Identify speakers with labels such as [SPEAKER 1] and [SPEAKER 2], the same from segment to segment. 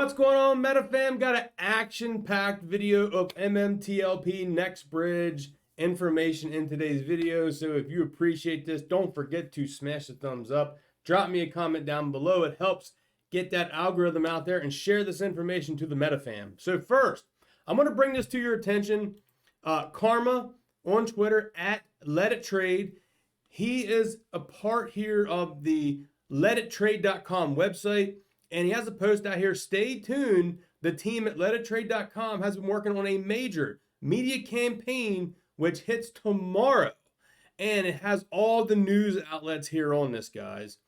[SPEAKER 1] What's going on, MetaFam? Got an action-packed video of MMTLP Nextbridge information in today's video. So if you appreciate this, don't forget to smash the thumbs up. Drop me a comment down below. It helps get that algorithm out there and share this information to the MetaFam. So first, I'm going to bring this to your attention. Karma on Twitter at Let It Trade. He is a part here of the letittrade.com website. And he has a post out here. Stay tuned. The team at letittrade.com has been working on a major media campaign which hits tomorrow. And it has all the news outlets here on this, guys.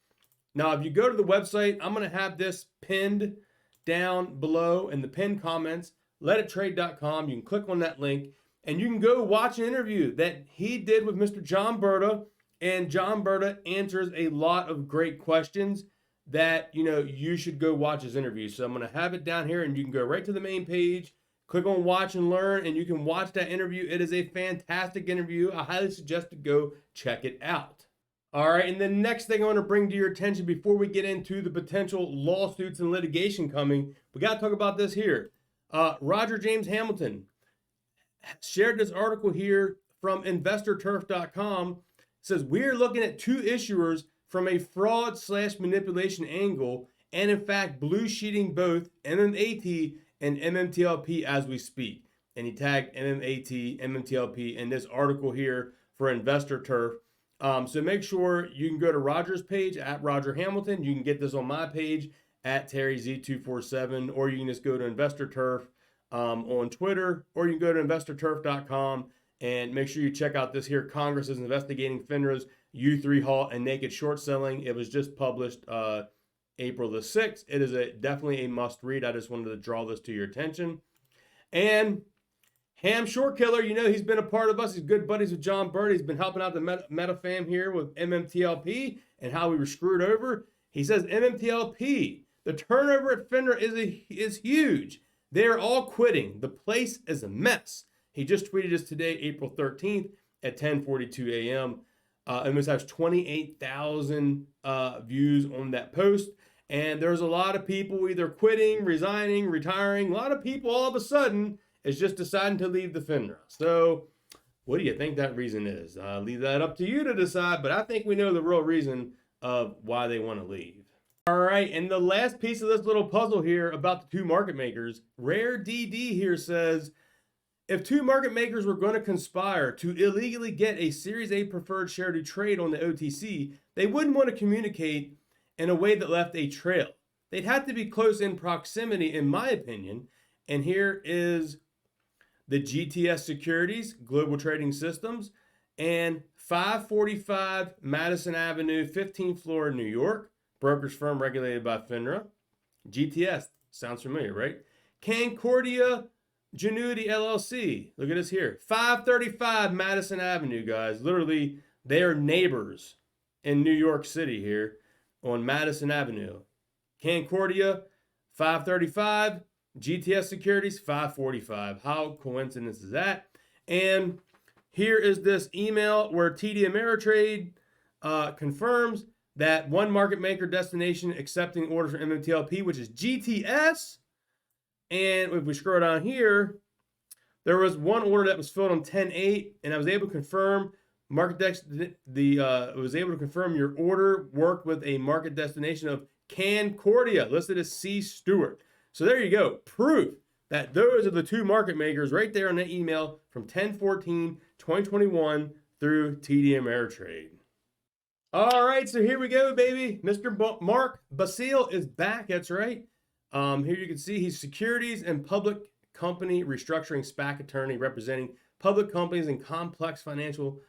[SPEAKER 1] Now, if you go to the website, I'm going to have this pinned down below in the pinned comments. Letittrade.com. You can click on that link and you can go watch an interview that he did with Mr. John Berta. And John Berta answers a lot of great questions that, you should go watch his interview. So I'm going to have it down here and you can go right to the main page, click on watch and learn, and you can watch that interview. It is a fantastic interview. I highly suggest to go check it out. All right. And the next thing I want to bring to your attention before we get into the potential lawsuits and litigation coming, we got to talk about this here. Roger James Hamilton shared this article here from investorturf.com. It says, we're looking at two issuers from a fraud/manipulation angle, and in fact, blue sheeting both MMAT and MMTLP as we speak. And he tagged MMAT, MMTLP in this article here for Investor Turf. So make sure you can go to Roger's page at Roger Hamilton. You can get this on my page at TerryZ247, or you can just go to Investor Turf on Twitter, or you can go to investorturf.com and make sure you check out this here. Congress is investigating Finra's U3 halt and naked short selling. It was just published April the 6th. It is definitely a must read. I just wanted to draw this to your attention. And Ham Short Killer, he's been a part of us. He's good buddies with John Bird. He's been helping out the MetaFam here with MMTLP and how we were screwed over. He says MMTLP, the turnover at Finra is huge. They're all quitting. The place is a mess. He just tweeted us today, April 13th at 10:42 a.m. And this has 28,000 views on that post. And there's a lot of people either quitting, resigning, retiring. A lot of people all of a sudden is just deciding to leave the Finra. So what do you think that reason is? Leave that up to you to decide, but I think we know the real reason of why they want to leave. All right, and the last piece of this little puzzle here about the two market makers, Rare DD here says, if two market makers were going to conspire to illegally get a Series A preferred share to trade on the OTC, they wouldn't want to communicate in a way that left a trail. They'd have to be close in proximity, in my opinion. And here is the GTS Securities, Global Trading Systems, and 545 Madison Avenue, 15th floor, New York. Brokerage firm regulated by Finra. GTS, sounds familiar, right? Concordia Genuity LLC. Look at this here. 535 Madison Avenue, guys. Literally, they are neighbors in New York City here on Madison Avenue. Concordia, 535. GTS Securities, 545. How coincidence is that? And here is this email where TD Ameritrade confirms that one market maker destination accepting orders from MMTLP, which is GTS. And if we scroll down here, there was one order that was filled on 10/8, and I was able to confirm was able to confirm your order worked with a market destination of Concordia, listed as C. Stewart. So there you go, proof that those are the two market makers right there on that email from 10/14/2021 through TD Ameritrade. All right, so here we go, baby. Mr. Mark Basile is back. That's right. Here you can see he's securities and public company restructuring SPAC attorney representing public companies in complex financial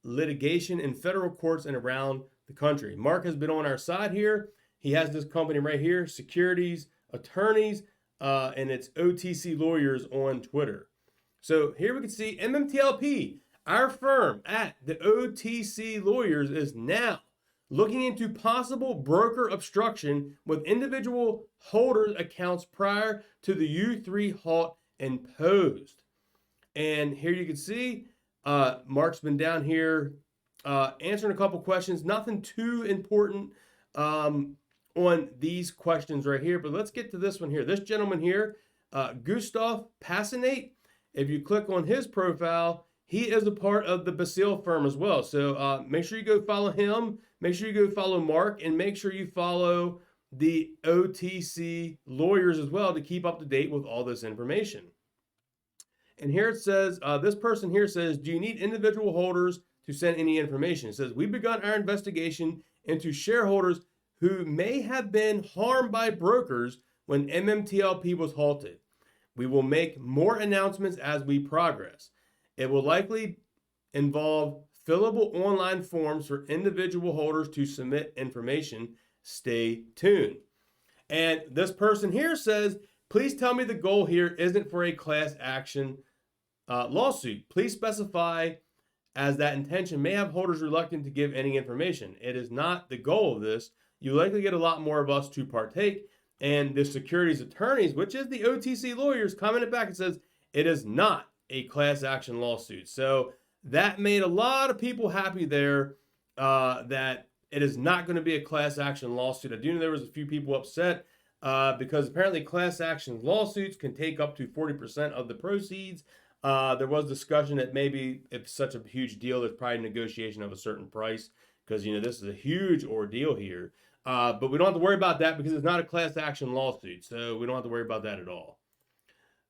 [SPEAKER 1] litigation in federal courts and around the country. Mark has been on our side here. He has this company right here, Securities Attorneys, and it's OTC Lawyers on Twitter. So here we can see MMTLP, our firm at the OTC Lawyers, is now looking into possible broker obstruction with individual holders' accounts prior to the U3 halt imposed. And here you can see Mark's been down here answering a couple questions. Nothing too important on these questions right here, but let's get to this one here. This gentleman here, Gustav Passanate, if you click on his profile, he is a part of the Basile firm as well. So make sure you go follow him. Make sure you go follow Mark, and make sure you follow the OTC lawyers as well to keep up to date with all this information. And here it says, this person here says, do you need individual holders to send any information? It says, we've begun our investigation into shareholders who may have been harmed by brokers when MMTLP was halted. We will make more announcements as we progress. It will likely involve fillable online forms for individual holders to submit information. Stay tuned. And this person here says, please tell me the goal here isn't for a class action lawsuit. Please specify, as that intention may have holders reluctant to give any information. It is not the goal of this. You likely get a lot more of us to partake. And the securities attorneys, which is the OTC lawyers, commented back and says it is not a class action lawsuit. So that made a lot of people happy there, that it is not going to be a class action lawsuit. I do know there was a few people upset because apparently class action lawsuits can take up to 40% of the proceeds. There was discussion that maybe if such a huge deal, there's probably negotiation of a certain price because, you know, this is a huge ordeal here. But we don't have to worry about that because it's not a class action lawsuit. So we don't have to worry about that at all.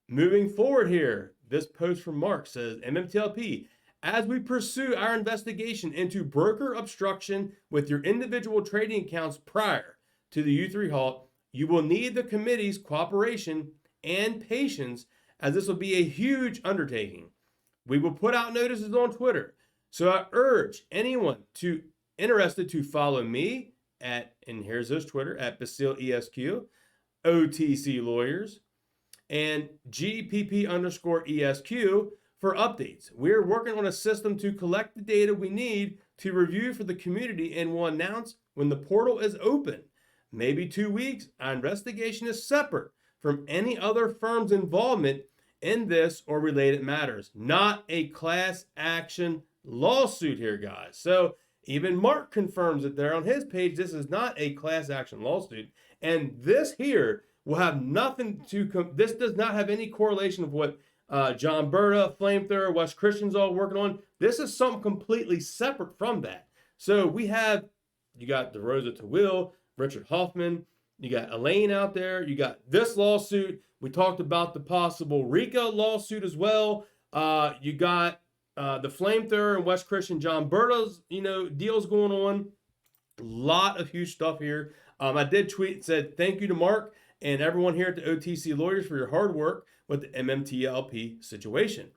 [SPEAKER 1] Moving forward here, this post from Mark says, MMTLP, as we pursue our investigation into broker obstruction with your individual trading accounts prior to the U3 halt, you will need the committee's cooperation and patience, as this will be a huge undertaking. We will put out notices on Twitter. So I urge anyone interested to follow me at, and here's his Twitter, at Basile ESQ, OTC Lawyers, and GPP_ESQ for updates. We're working on a system to collect the data we need to review for the community and will announce when the portal is open. Maybe 2 weeks. Our investigation is separate from any other firm's involvement in this or related matters. Not a class action lawsuit here, guys. So even Mark confirms it there on his page. This is not a class action lawsuit. And this here will have nothing to, this does not have any correlation with what John Berta, Flamethrower, Wes Christian's all working on. This is something completely separate from that. So we have, you got DeRosa to Will, Richard Hoffman, you got Elaine out there, you got this lawsuit. We talked about the possible RICO lawsuit as well. You got the Flamethrower and Wes Christian, John Berta's, deals going on. A lot of huge stuff here. I did tweet and said thank you to Mark and everyone here at the OTC Lawyers for your hard work with the MMTLP situation.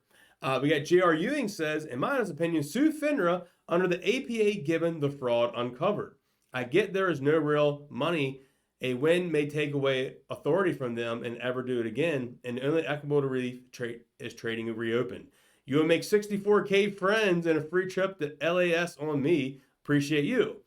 [SPEAKER 1] We got J.R. Ewing says, in my honest opinion, sue Finra under the APA given the fraud uncovered. I get there is no real money. A win may take away authority from them and ever do it again. And the only equitable relief is trading reopened. You will make 64K friends and a free trip to LAS on me. Appreciate you.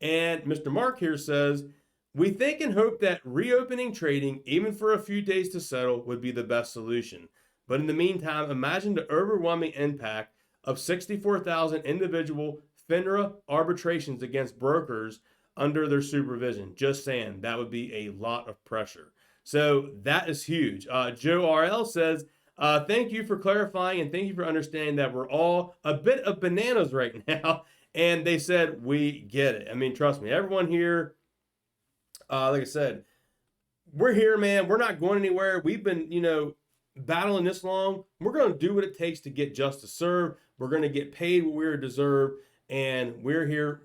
[SPEAKER 1] And Mr. Mark here says, we think and hope that reopening trading, even for a few days to settle, would be the best solution. But in the meantime, imagine the overwhelming impact of 64,000 individual FINRA arbitrations against brokers under their supervision. Just saying, that would be a lot of pressure. So that is huge. Joe RL says, thank you for clarifying and thank you for understanding that we're all a bit of bananas right now. And they said, we get it. I mean, trust me, everyone here, like I said, we're here, man. We're not going anywhere. We've been, battling this long. We're going to do what it takes to get justice served. We're going to get paid what we deserve. And we're here,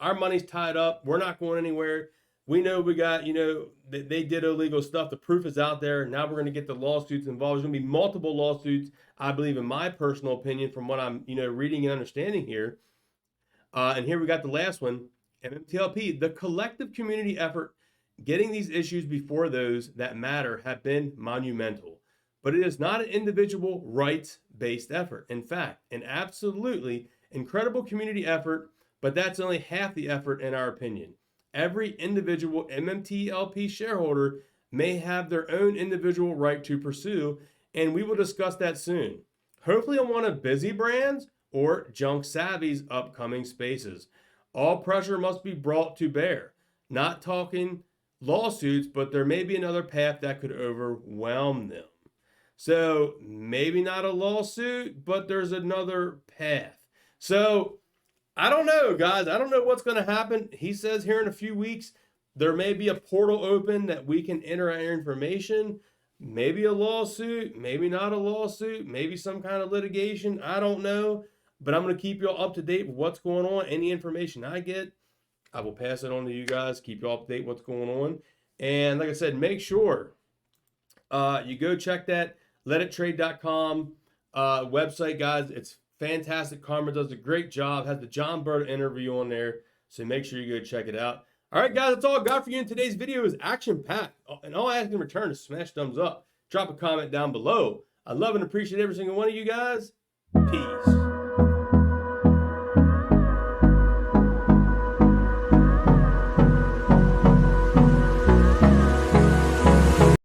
[SPEAKER 1] our money's tied up. We're not going anywhere. We know we got, they did illegal stuff. The proof is out there. Now we're going to get the lawsuits involved. There's going to be multiple lawsuits, I believe, in my personal opinion, from what I'm, reading and understanding here. And here we got the last one, MMTLP. The collective community effort getting these issues before those that matter have been monumental. But it is not an individual rights-based effort. In fact, an absolutely incredible community effort, but that's only half the effort in our opinion. Every individual MMTLP shareholder may have their own individual right to pursue, and we will discuss that soon. Hopefully on one of Busy Brand's or Junk Savvy's upcoming spaces. All pressure must be brought to bear. not talking lawsuits, but there may be another path that could overwhelm them. So maybe not a lawsuit, but there's another path. So I don't know, guys. I don't know what's going to happen. He says here in a few weeks, there may be a portal open that we can enter our information. Maybe a lawsuit, maybe not a lawsuit, maybe some kind of litigation. I don't know. But I'm going to keep you all up to date with what's going on. Any information I get, I will pass it on to you guys. Keep you all up to date with what's going on. And like I said, make sure you go check that letittrade.com website, guys. It's fantastic. Karma does a great job. Has the John Bird interview on there. So make sure you go check it out. All right, guys, that's all I got for you in today's video. Is action-packed. And all I ask in return is smash thumbs up. Drop a comment down below. I love and appreciate every single one of you guys. Peace.